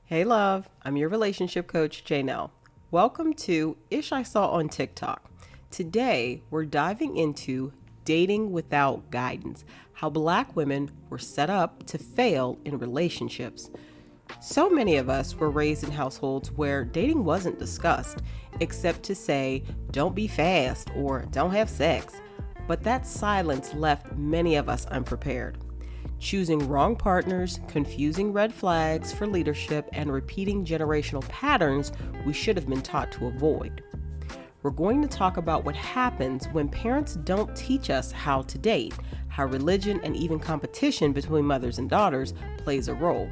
Hey love, I'm your relationship coach, Janelle. Welcome to Ish I Saw on TikTok. Today, we're diving into dating without guidance, how black women were set up to fail in relationships. So many of us were raised in households where dating wasn't discussed, except to say, don't be fast or don't have sex. But that silence left many of us unprepared. Choosing wrong partners, confusing red flags for leadership, and repeating generational patterns we should have been taught to avoid. We're going to talk about what happens when parents don't teach us how to date, how religion and even competition between mothers and daughters plays a role,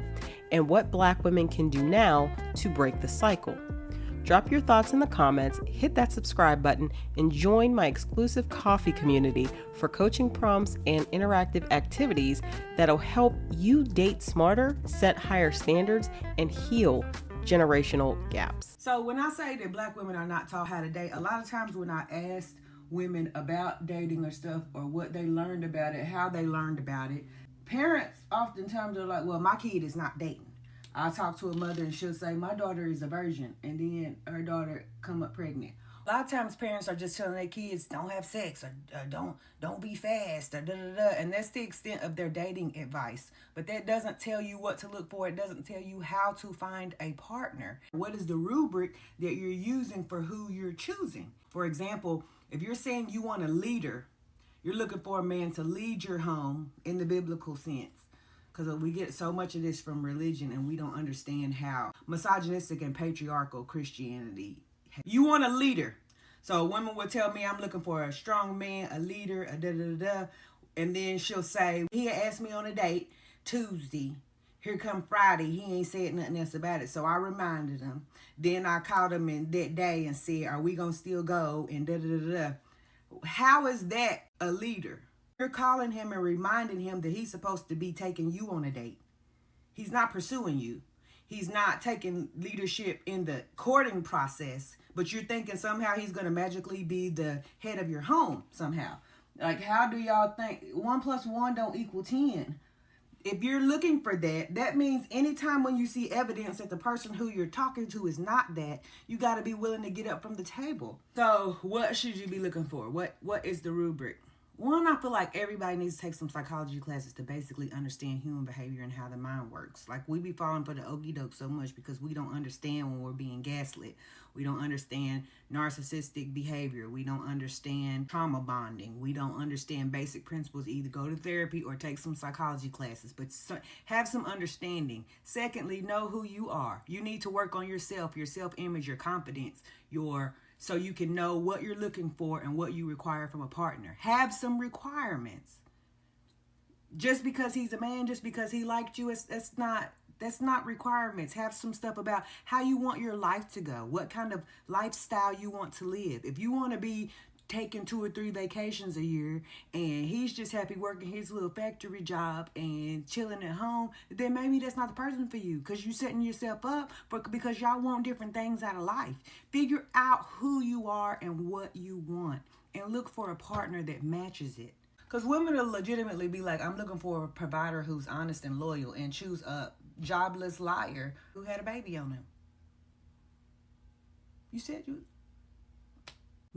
and what black women can do now to break the cycle. Drop your thoughts in the comments, hit that subscribe button, and join my exclusive coffee community for coaching prompts and interactive activities that'll help you date smarter, set higher standards, and heal generational gaps. So when I say that black women are not taught how to date, a lot of times when I ask women about dating or stuff or what they learned about it, how they learned about it, parents oftentimes are like, well, my kid is not dating. I talk to a mother and she'll say, my daughter is a virgin, and then her daughter come up pregnant. A lot of times parents are just telling their kids, don't have sex, or don't be fast, or da-da-da, and that's the extent of their dating advice. But that doesn't tell you what to look for. It doesn't tell you how to find a partner. What is the rubric that you're using for who you're choosing? For example, if you're saying you want a leader, you're looking for a man to lead your home in the biblical sense. Because we get so much of this from religion and we don't understand how misogynistic and patriarchal Christianity. You want a leader. So a woman will tell me I'm looking for a strong man, a leader, a da-da-da-da. And then she'll say, he asked me on a date Tuesday. Here come Friday. He ain't said nothing else about it. So I reminded him. Then I called him in that day and said, are we going to still go? And da-da-da-da. How is that a leader? You're calling him and reminding him that he's supposed to be taking you on a date. He's not pursuing you. He's not taking leadership in the courting process, but you're thinking somehow he's going to magically be the head of your home somehow. Like, how do y'all think 1 + 1 don't equal 10? If you're looking for that, that means anytime when you see evidence that the person who you're talking to is not that, you got to be willing to get up from the table. So what should you be looking for? What is the rubric? One, I feel like everybody needs to take some psychology classes to basically understand human behavior and how the mind works. Like, we be falling for the okie doke so much because we don't understand when we're being gaslit. We don't understand narcissistic behavior. We don't understand trauma bonding. We don't understand basic principles. Either go to therapy or take some psychology classes, but have some understanding. Secondly, know who you are. You need to work on yourself, your self-image, your confidence, so you can know what you're looking for and what you require from a partner. Have some requirements. Just because he's a man, just because he liked you, that's not requirements. Have some stuff about how you want your life to go, what kind of lifestyle you want to live. If you want to be taking 2 or 3 vacations a year and he's just happy working his little factory job and chilling at home, then maybe that's not the person for you, because you're setting yourself up because y'all want different things out of life. Figure out who you are and what you want and look for a partner that matches it. Because women will legitimately be like, I'm looking for a provider who's honest and loyal, and choose a jobless liar who had a baby on him. You said you...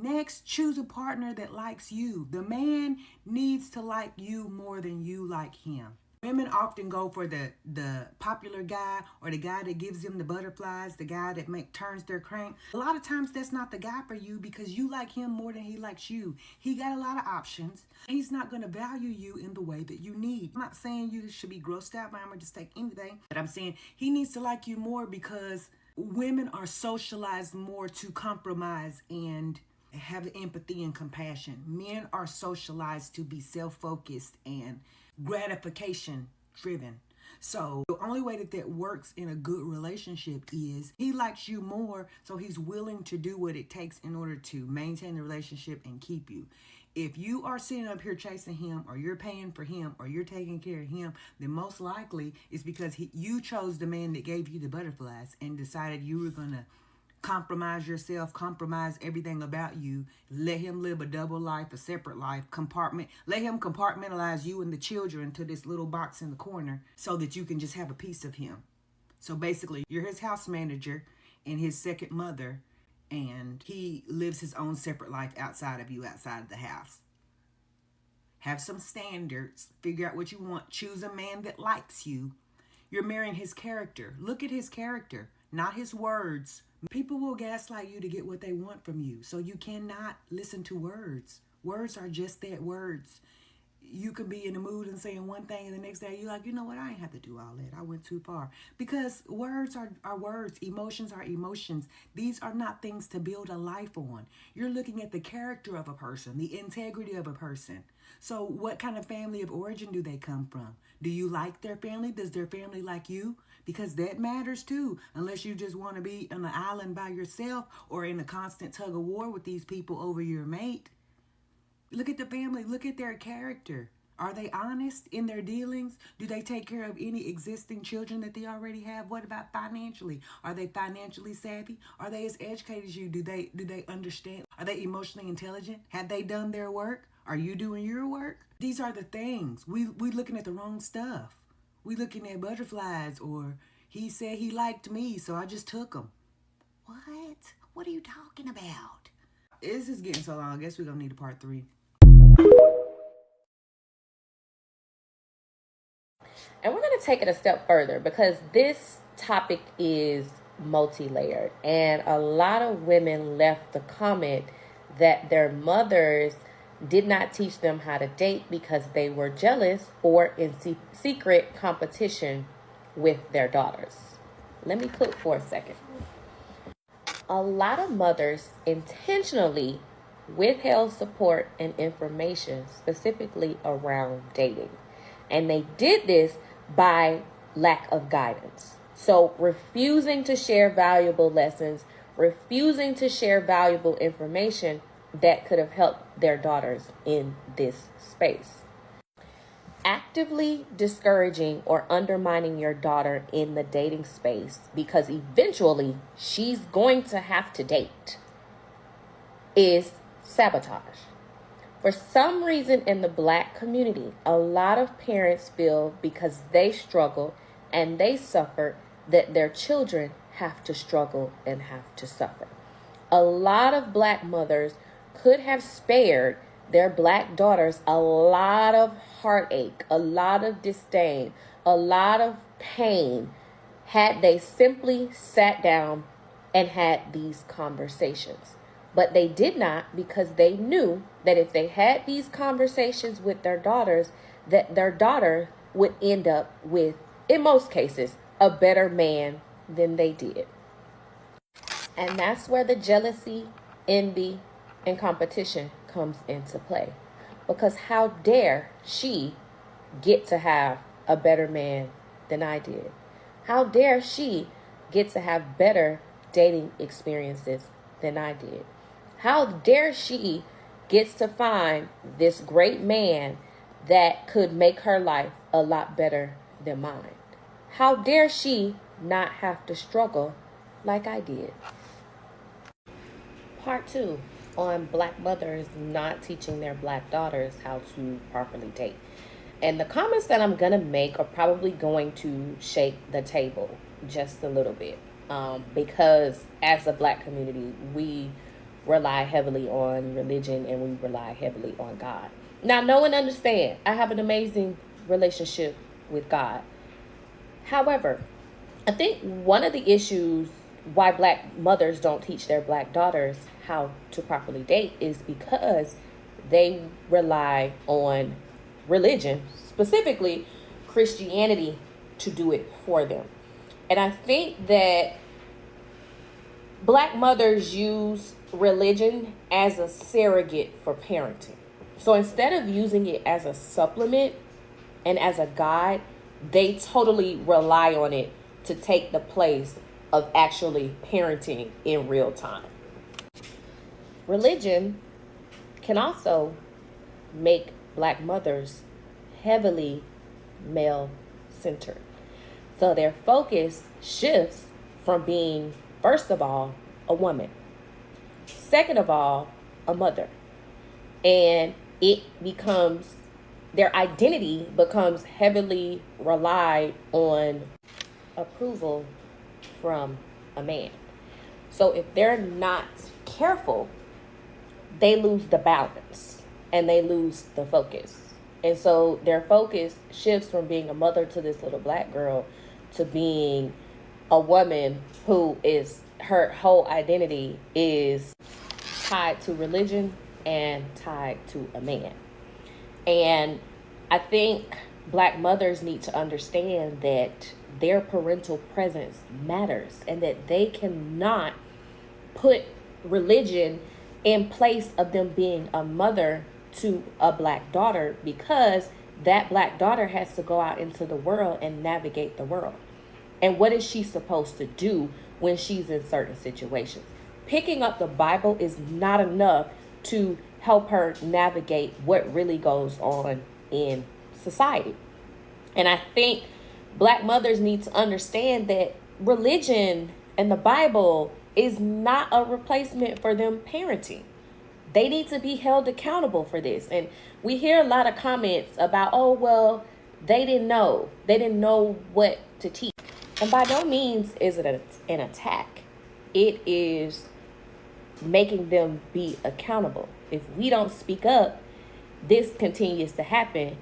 Next, choose a partner that likes you. The man needs to like you more than you like him. Women often go for the popular guy, or the guy that gives them the butterflies, the guy that turns their crank. A lot of times that's not the guy for you because you like him more than he likes you. He got a lot of options. He's not going to value you in the way that you need. I'm not saying you should be grossed out by him or just take anything, but I'm saying he needs to like you more because women are socialized more to compromise and have empathy and compassion. Men are socialized to be self-focused and gratification driven. So the only way that works in a good relationship is he likes you more, so he's willing to do what it takes in order to maintain the relationship and keep you. If you are sitting up here chasing him, or you're paying for him, or you're taking care of him, then most likely it's because you chose the man that gave you the butterflies and decided you were going to compromise yourself, compromise everything about you, let him live a double life, a separate life, let him compartmentalize you and the children to this little box in the corner so that you can just have a piece of him. So basically, you're his house manager and his second mother, and he lives his own separate life outside of you, outside of the house. Have some standards, figure out what you want, choose a man that likes you. You're marrying his character. Look at his character, not his words. People will gaslight you to get what they want from you, so you cannot listen to words. Words are just that, words. You can be in the mood and saying one thing, and the next day you're like, you know what, I ain't have to do all that. I went too far. Because words are words. Emotions are emotions. These are not things to build a life on. You're looking at the character of a person, the integrity of a person. So what kind of family of origin do they come from? Do you like their family? Does their family like you? Because that matters too, unless you just want to be on an island by yourself or in a constant tug of war with these people over your mate. Look at the family. Look at their character. Are they honest in their dealings? Do they take care of any existing children that they already have? What about financially? Are they financially savvy? Are they as educated as you? Do they understand? Are they emotionally intelligent? Have they done their work? Are you doing your work? These are the things. We looking at the wrong stuff. We looking at butterflies, or he said he liked me, so I just took him. What? What are you talking about? This is getting so long. I guess we're going to need a part 3. And we're going to take it a step further because this topic is multi-layered. And a lot of women left the comment that their mothers did not teach them how to date because they were jealous or in secret competition with their daughters. Let me cook for a second. A lot of mothers intentionally withheld support and information specifically around dating. And they did this by lack of guidance. So refusing to share valuable lessons, refusing to share valuable information that could have helped their daughters in this space. Actively discouraging or undermining your daughter in the dating space because eventually she's going to have to date is sabotage. For some reason in the Black community, a lot of parents feel because they struggle and they suffer that their children have to struggle and have to suffer. A lot of Black mothers could have spared their Black daughters a lot of heartache, a lot of disdain, a lot of pain had they simply sat down and had these conversations. But they did not, because they knew that if they had these conversations with their daughters, that their daughter would end up with, in most cases, a better man than they did. And that's where the jealousy, envy, and competition comes into play. Because how dare she get to have a better man than I did? How dare she get to have better dating experiences than I did? How dare she gets to find this great man that could make her life a lot better than mine? How dare she not have to struggle like I did? Part 2 on Black mothers not teaching their Black daughters how to properly date. And the comments that I'm going to make are probably going to shake the table just a little bit. Because as a Black community, we rely heavily on religion and we rely heavily on God. Now, know and understand, I have an amazing relationship with God. However, I think one of the issues why Black mothers don't teach their Black daughters how to properly date is because they rely on religion, specifically Christianity, to do it for them. And I think that Black mothers use religion as a surrogate for parenting. So instead of using it as a supplement and as a guide, they totally rely on it to take the place of actually parenting in real time. Religion can also make Black mothers heavily male-centered. So their focus shifts from being, first of all, a woman, second of all, a mother. And it becomes, their identity becomes heavily relied on approval from a man. So if they're not careful, they lose the balance and they lose the focus. And so their focus shifts from being a mother to this little black girl to being a woman who is, her whole identity is tied to religion and tied to a man. And I think black mothers need to understand that their parental presence matters and that they cannot put religion in place of them being a mother to a black daughter, because that black daughter has to go out into the world and navigate the world. And what is she supposed to do when she's in certain situations? Picking up the Bible is not enough to help her navigate what really goes on in society. And I think black mothers need to understand that religion and the Bible is not a replacement for them parenting. They need to be held accountable for this. And we hear a lot of comments about, oh, well, they didn't know. They didn't know what to teach. And by no means is it an attack. It is making them be accountable. If we don't speak up, this continues to happen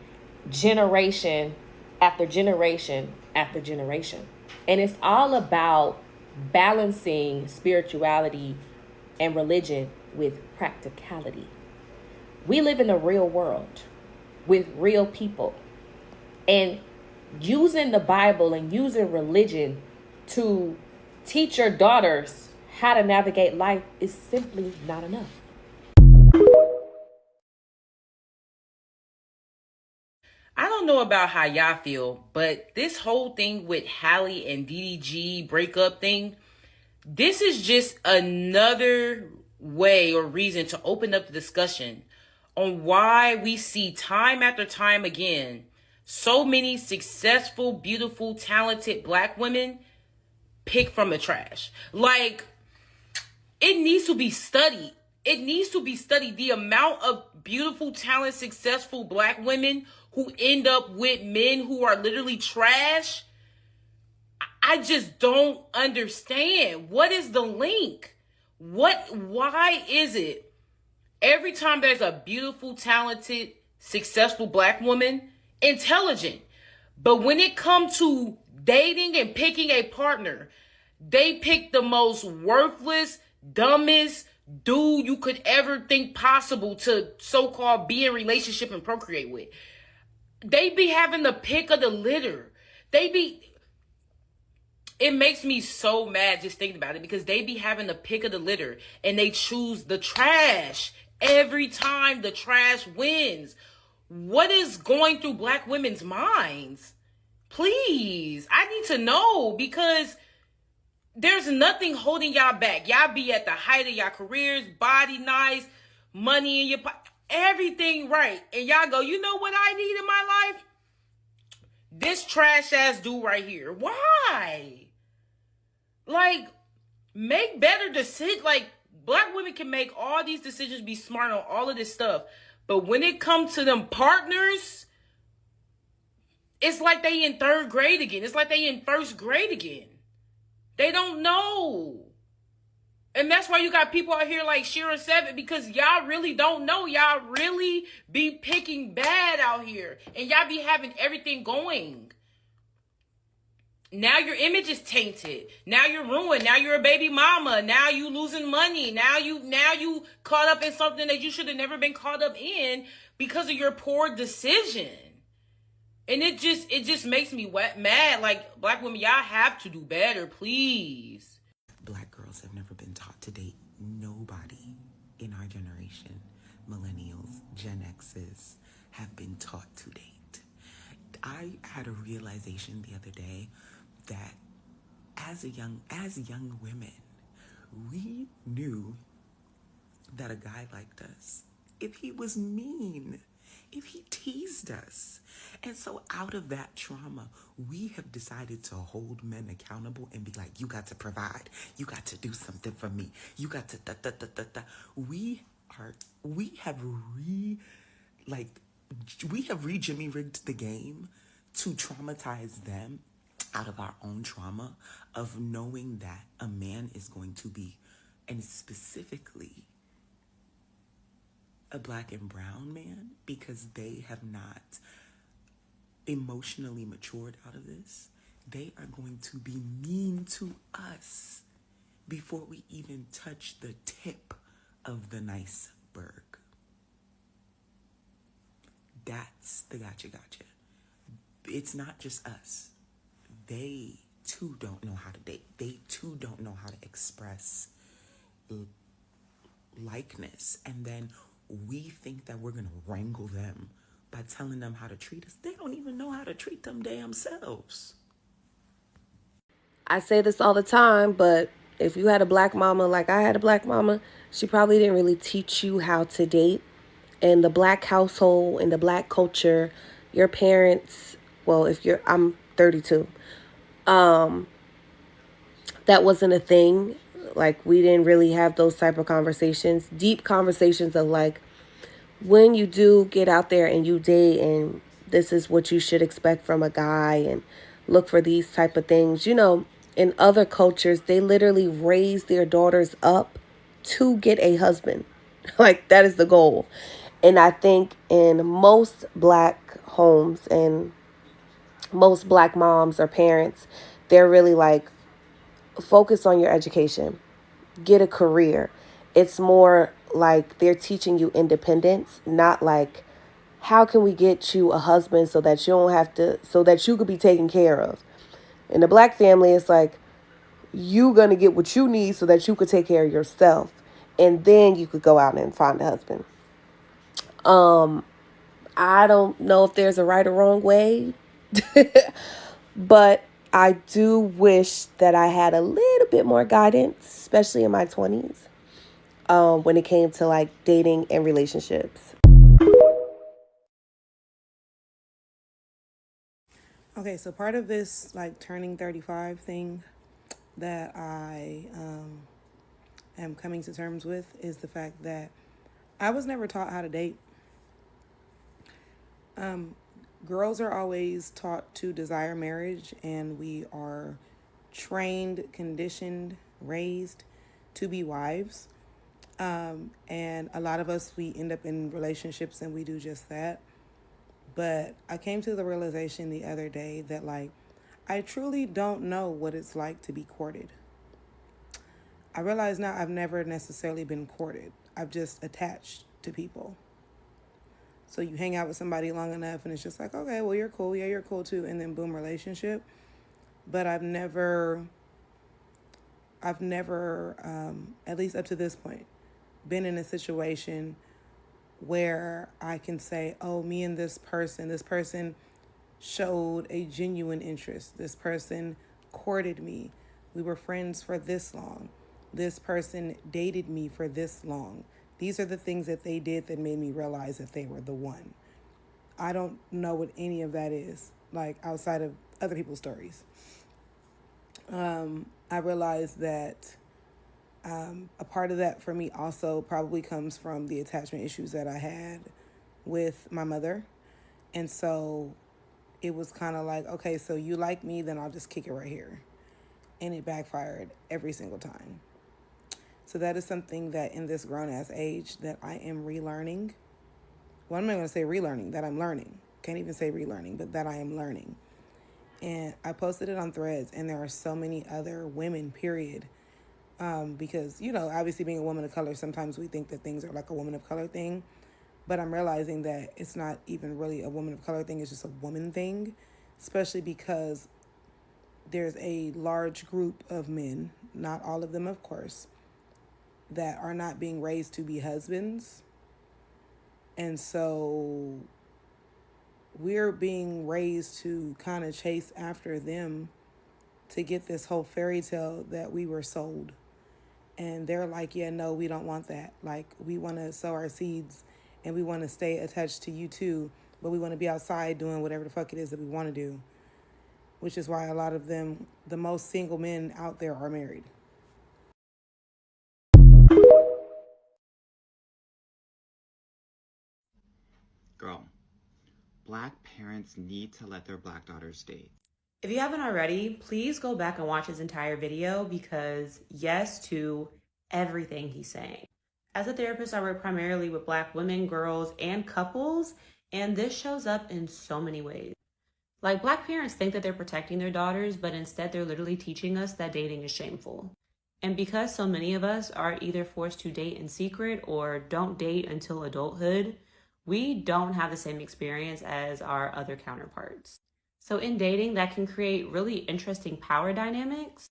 generation after generation after generation. And it's all about balancing spirituality and religion with practicality. We live in a real world with real people, and using the Bible and using religion to teach your daughters how to navigate life is simply not enough. I don't know about how y'all feel, but this whole thing with Hallie and DDG breakup thing, this is just another way or reason to open up the discussion on why we see time after time again so many successful, beautiful, talented black women picked from the trash. Like, it needs to be studied. It needs to be studied. The amount of beautiful, talented, successful black women who end up with men who are literally trash. I just don't understand. What is the link? Why is it every time there's a beautiful, talented, successful black woman, intelligent, but when it comes to dating and picking a partner, they pick the most worthless, dumbest dude you could ever think possible to so-called be in relationship and procreate with. They be having the pick of the litter. It makes me so mad just thinking about it, because they be having the pick of the litter and they choose the trash. Every time the trash wins. What is going through black women's minds? Please, I need to know, because there's nothing holding y'all back. Y'all be at the height of y'all careers, body nice, money in your pocket, everything right. And y'all go, you know what I need in my life? This trash ass dude right here. Why? Like, make better decisions. Like, black women can make all these decisions, be smart on all of this stuff. But when it comes to them partners, it's like they in third grade again. It's like they in first grade again. They don't know. And that's why you got people out here like Shira Seven, because y'all really don't know. Y'all really be picking bad out here. And y'all be having everything going. Now your image is tainted. Now you're ruined. Now you're a baby mama. Now you losing money. Now you caught up in something that you should have never been caught up in because of your poor decision. And it just makes me mad. Like, black women, y'all have to do better, please. Black girls have never been taught to date nobody in our generation. Millennials, Gen X's have been taught to date. I had a realization the other day that as young women, we knew that a guy liked us if he was mean, if he teased us. And so out of that trauma, we have decided to hold men accountable and be like, you got to provide. You got to do something for me. You got to da. We have re-Jimmy rigged the game to traumatize them out of our own trauma of knowing that a man is going to be, and specifically a black and brown man, because they have not emotionally matured out of this, they are going to be mean to us before we even touch the tip of the iceberg. That's the gotcha. It's not just us. They too don't know how to date. They too don't know how to express likeness. And then we think that we're going to wrangle them by telling them how to treat us. They don't even know how to treat them damn selves. I say this all the time, but if you had a black mama like I had a black mama, she probably didn't really teach you how to date. In the black household, in the black culture, your parents, well, I'm 32, that wasn't a thing. Like, we didn't really have those type of conversations, deep conversations of like, when you do get out there and you date, and this is what you should expect from a guy, and look for these type of things. In other cultures, they literally raise their daughters up to get a husband. Like, that is the goal. And I think in most black homes and most black moms or parents, they're really like, focus on your education, get a career. It's more like they're teaching you independence, not like, how can we get you a husband so that you don't have to, so that you could be taken care of. In the black family, it's like, you gonna get what you need so that you could take care of yourself, and then you could go out and find a husband. I don't know if there's a right or wrong way, but I do wish that I had a little bit more guidance, especially in my 20s, when it came to like dating and relationships. Okay, so part of this like turning 35 thing that I am coming to terms with is the fact that I was never taught how to date. Girls are always taught to desire marriage, and we are trained, conditioned, raised to be wives. And a lot of us, we end up in relationships and we do just that. But I came to the realization the other day that like, I truly don't know what it's like to be courted. I realize now I've never necessarily been courted. I've just attached to people. So you hang out with somebody long enough and it's just like, okay, well, you're cool. Yeah, you're cool too. And then boom, relationship. But I've never, at least up to this point, been in a situation where I can say, oh, me and this person showed a genuine interest. This person courted me. We were friends for this long. This person dated me for this long. These are the things that they did that made me realize that they were the one. I don't know what any of that is, like outside of other people's stories. I realized that a part of that for me also probably comes from the attachment issues that I had with my mother. And so it was kind of like, okay, so you like me, then I'll just kick it right here. And it backfired every single time. So that is something that in this grown-ass age that I am relearning. Well, I'm not going to say relearning, that I'm learning. Can't even say relearning, but that I am learning. And I posted it on Threads, and there are so many other women, period. Because, obviously being a woman of color, sometimes we think that things are like a woman of color thing. But I'm realizing that it's not even really a woman of color thing. It's just a woman thing, especially because there's a large group of men, not all of them, of course, that are not being raised to be husbands. And so we're being raised to kind of chase after them to get this whole fairy tale that we were sold. And they're like, yeah, no, we don't want that. Like, we want to sow our seeds and we want to stay attached to you too, but we want to be outside doing whatever the fuck it is that we want to do, which is why a lot of them, the most single men out there, are married. Girl, black parents need to let their black daughters date. If you haven't already, please go back and watch his entire video because yes to everything he's saying. As a therapist, I work primarily with Black women, girls, and couples, and this shows up in so many ways. Like, Black parents think that they're protecting their daughters, but instead they're literally teaching us that dating is shameful. And because so many of us are either forced to date in secret or don't date until adulthood, we don't have the same experience as our other counterparts. So in dating, that can create really interesting power dynamics.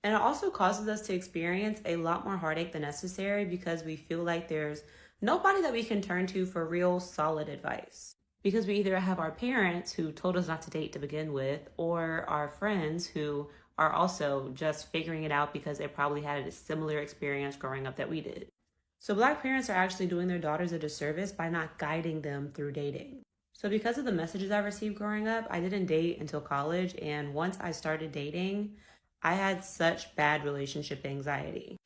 And it also causes us to experience a lot more heartache than necessary because we feel like there's nobody that we can turn to for real solid advice. Because we either have our parents who told us not to date to begin with, or our friends who are also just figuring it out because they probably had a similar experience growing up that we did. So Black parents are actually doing their daughters a disservice by not guiding them through dating. So because of the messages I received growing up, I didn't date until college, and once I started dating, I had such bad relationship anxiety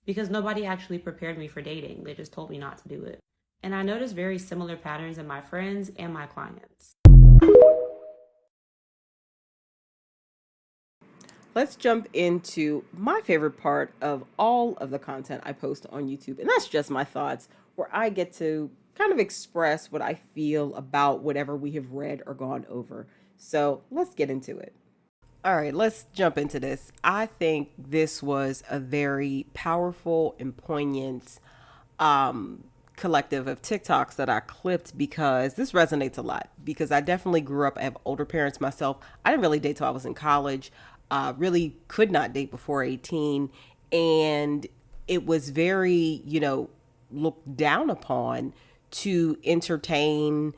because nobody actually prepared me for dating. They just told me not to do it. And I noticed very similar patterns in my friends and my clients. Let's jump into my favorite part of all of the content I post on YouTube, and that's just my thoughts, where I get to kind of express what I feel about whatever we have read or gone over. So let's get into it. All right, let's jump into this. I think this was a very powerful and poignant collective of TikToks that I clipped because this resonates a lot. Because I definitely grew up, I have older parents myself. I didn't really date till I was in college. Really could not date before 18. And it was very, looked down upon to entertain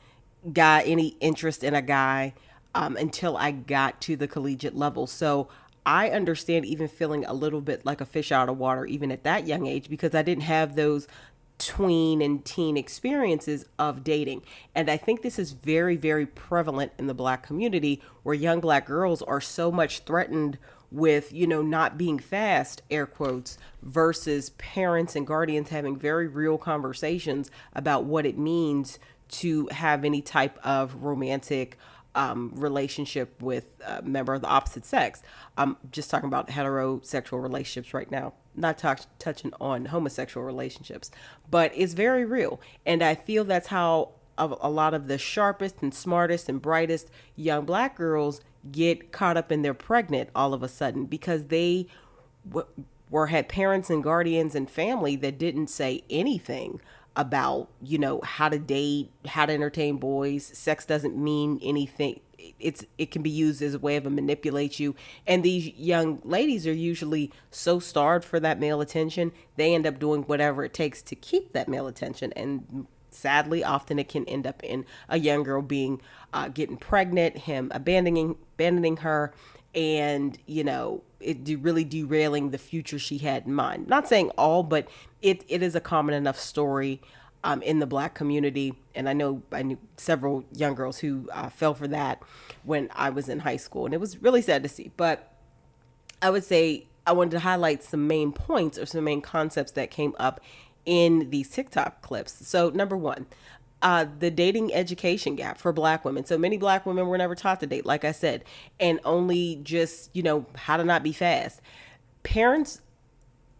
any interest in a guy until I got to the collegiate level. So I understand even feeling a little bit like a fish out of water, even at that young age, because I didn't have those tween and teen experiences of dating. And I think this is very, very prevalent in the Black community, where young Black girls are so much threatened with, not being fast, air quotes, versus parents and guardians having very real conversations about what it means to have any type of romantic relationship with a member of the opposite sex. I'm just talking about heterosexual relationships right now, not touching on homosexual relationships, but it's very real. And I feel that's how a lot of the sharpest and smartest and brightest young Black girls get caught up in they're pregnant all of a sudden, because they had parents and guardians and family that didn't say anything about, how to date, how to entertain boys. Sex doesn't mean anything. It can be used as a way of manipulate you. And these young ladies are usually so starved for that male attention, they end up doing whatever it takes to keep that male attention. And sadly, often it can end up in a young girl being getting pregnant, him abandoning her, and really derailing the future she had in mind. Not saying all, but it is a common enough story in the Black community. And I knew several young girls who fell for that when I was in high school, and it was really sad to see. But I would say I wanted to highlight some main points or some main concepts that came up in these TikTok clips. So number one, the dating education gap for Black women. So many Black women were never taught to date, like I said, and only just, how to not be fast. Parents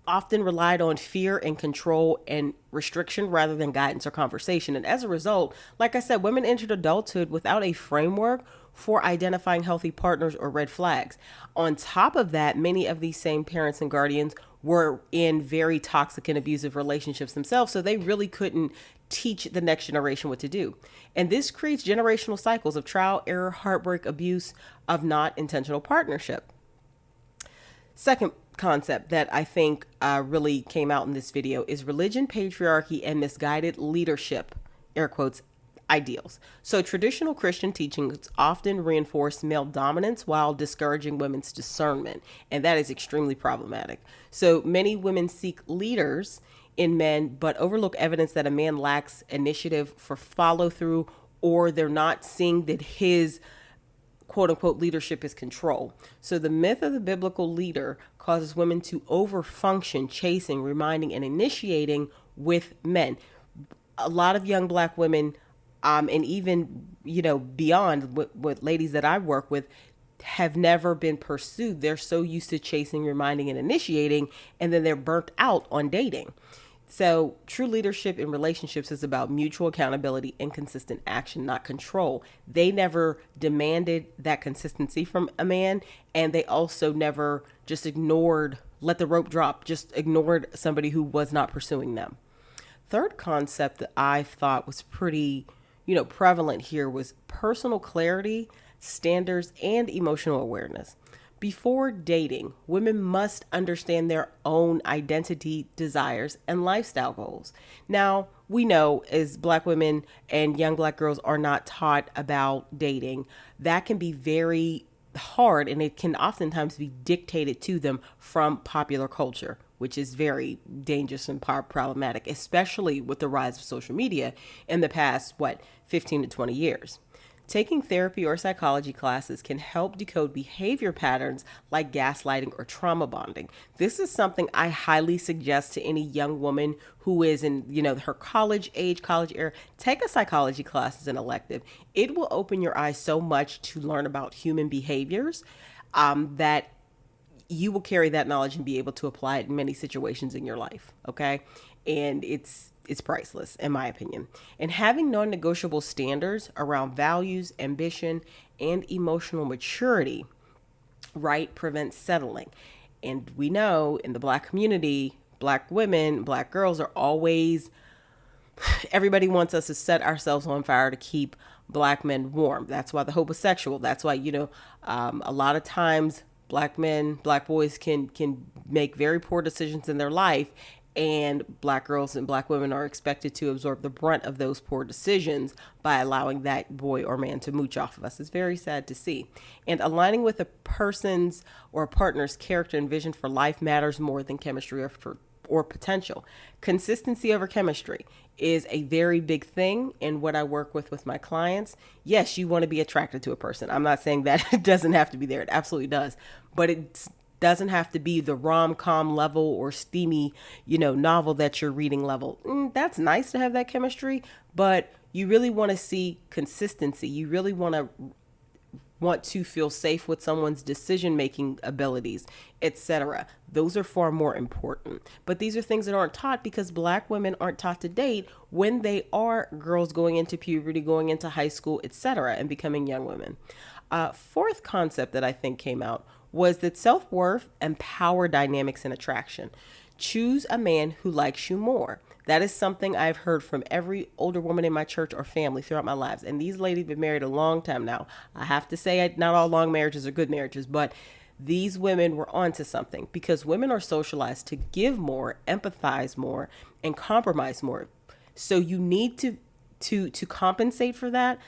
often relied on fear and control and restriction rather than guidance or conversation. And as a result, like I said, women entered adulthood without a framework for identifying healthy partners or red flags. On top of that, many of these same parents and guardians were in very toxic and abusive relationships themselves, so they really couldn't teach the next generation what to do. And this creates generational cycles of trial, error, heartbreak, abuse of not intentional partnership. Second concept that I think really came out in this video is religion, patriarchy, and misguided leadership, air quotes, ideals. So traditional Christian teachings often reinforce male dominance while discouraging women's discernment, and that is extremely problematic. So many women seek leaders in men, but overlook evidence that a man lacks initiative for follow through, or they're not seeing that his quote unquote leadership is control. So the myth of the biblical leader causes women to overfunction, chasing, reminding, and initiating with men. A lot of young Black women, and even, beyond with ladies that I work with, have never been pursued. They're so used to chasing, reminding, and initiating, and then they're burnt out on dating. So, true leadership in relationships is about mutual accountability and consistent action, not control. They never demanded that consistency from a man, and they also never just let the rope drop, just ignored somebody who was not pursuing them. Third concept that I thought was pretty, prevalent here was personal clarity, standards, and emotional awareness. Before dating, women must understand their own identity, desires, and lifestyle goals. Now, we know as Black women and young Black girls are not taught about dating, that can be very hard, and it can oftentimes be dictated to them from popular culture, which is very dangerous and problematic, especially with the rise of social media in the past, 15 to 20 years. Taking therapy or psychology classes can help decode behavior patterns like gaslighting or trauma bonding. This is something I highly suggest to any young woman who is in, her college era. Take a psychology class as an elective. It will open your eyes so much to learn about human behaviors that you will carry that knowledge and be able to apply it in many situations in your life. Okay. And it's priceless in my opinion. And having non-negotiable standards around values, ambition, and emotional maturity, right, prevents settling. And we know in the Black community, Black women, Black girls are always, everybody wants us to set ourselves on fire to keep Black men warm. That's why the homosexual, that's why, a lot of times Black men, Black boys can make very poor decisions in their life, and Black girls and Black women are expected to absorb the brunt of those poor decisions by allowing that boy or man to mooch off of us. It's very sad to see. And aligning with a person's or a partner's character and vision for life matters more than chemistry or potential. Consistency over chemistry is a very big thing in what I work with my clients. Yes, you want to be attracted to a person. I'm not saying that it doesn't have to be there. It absolutely does. But it doesn't have to be the rom-com level or steamy, novel that you're reading level. That's nice to have that chemistry, but you really want to see consistency. You really want to feel safe with someone's decision-making abilities, etc. Those are far more important. But these are things that aren't taught because Black women aren't taught to date when they are girls going into puberty, going into high school, etc., and becoming young women. Fourth concept that I think came out was that self-worth and power dynamics in attraction. Choose a man who likes you more. That is something I've heard from every older woman in my church or family throughout my lives. And these ladies have been married a long time now. I have to say, not all long marriages are good marriages, but these women were onto something because women are socialized to give more, empathize more, and compromise more. So you need to compensate for that.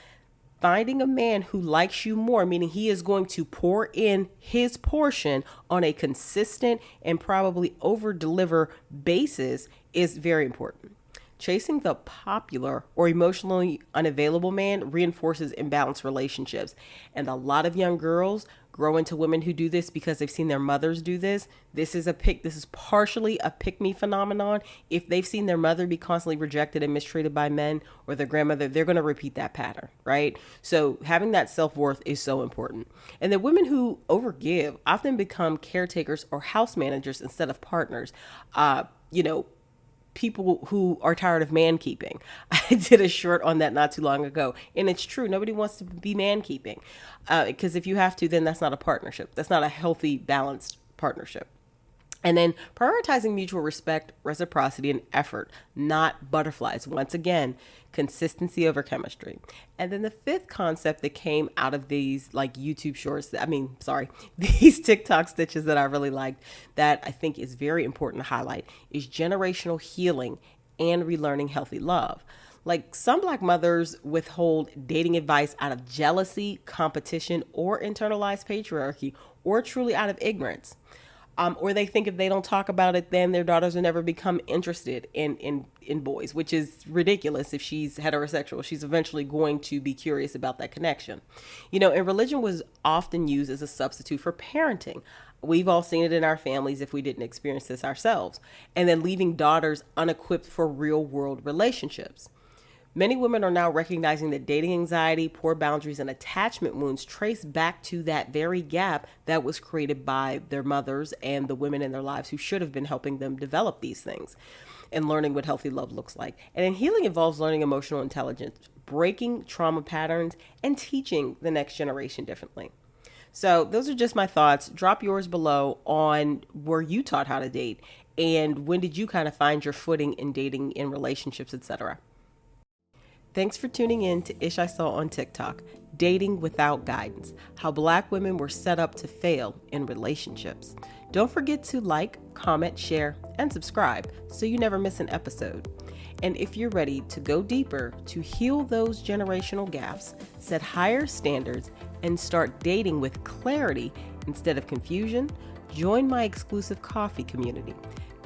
Finding a man who likes you more, meaning he is going to pour in his portion on a consistent and probably over-deliver basis is very important. Chasing the popular or emotionally unavailable man reinforces imbalanced relationships. And a lot of young girls grow into women who do this because they've seen their mothers do this. This is partially a pick-me phenomenon. If they've seen their mother be constantly rejected and mistreated by men or their grandmother, they're going to repeat that pattern, right? So having that self-worth is so important. And the women who overgive often become caretakers or house managers instead of partners. People who are tired of man keeping. I did a short on that not too long ago. And it's true. Nobody wants to be man keeping. Because if you have to, then that's not a partnership. That's not a healthy, balanced partnership. And then prioritizing mutual respect, reciprocity, and effort, not butterflies. Once again, consistency over chemistry. And then the fifth concept that came out of these YouTube shorts, these TikTok stitches that I really liked that I think is very important to highlight is generational healing and relearning healthy love. Some Black mothers withhold dating advice out of jealousy, competition, or internalized patriarchy, or truly out of ignorance. Or they think if they don't talk about it, then their daughters will never become interested in boys, which is ridiculous. If she's heterosexual, she's eventually going to be curious about that connection. And religion was often used as a substitute for parenting. We've all seen it in our families if we didn't experience this ourselves. And then leaving daughters unequipped for real world relationships. Many women are now recognizing that dating anxiety, poor boundaries, and attachment wounds trace back to that very gap that was created by their mothers and the women in their lives who should have been helping them develop these things and learning what healthy love looks like. And then healing involves learning emotional intelligence, breaking trauma patterns, and teaching the next generation differently. So those are just my thoughts. Drop yours below on where you taught how to date and when did you kind of find your footing in dating, in relationships, etc. Thanks for tuning in to Ish I Saw on TikTok, Dating Without Guidance, how Black women were set up to fail in relationships. Don't forget to like, comment, share, and subscribe so you never miss an episode. And if you're ready to go deeper to heal those generational gaps, set higher standards, and start dating with clarity instead of confusion, join my exclusive coffee community.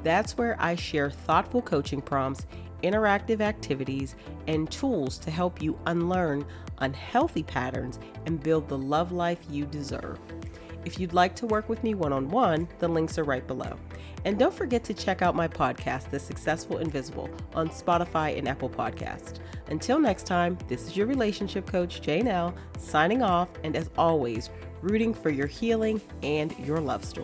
That's where I share thoughtful coaching prompts, interactive activities, and tools to help you unlearn unhealthy patterns and build the love life you deserve. If you'd like to work with me one-on-one, the links are right below. And don't forget to check out my podcast, The Successful Invisible, on Spotify and Apple Podcasts. Until next time, this is your relationship coach, Janelle, signing off, and as always, rooting for your healing and your love story.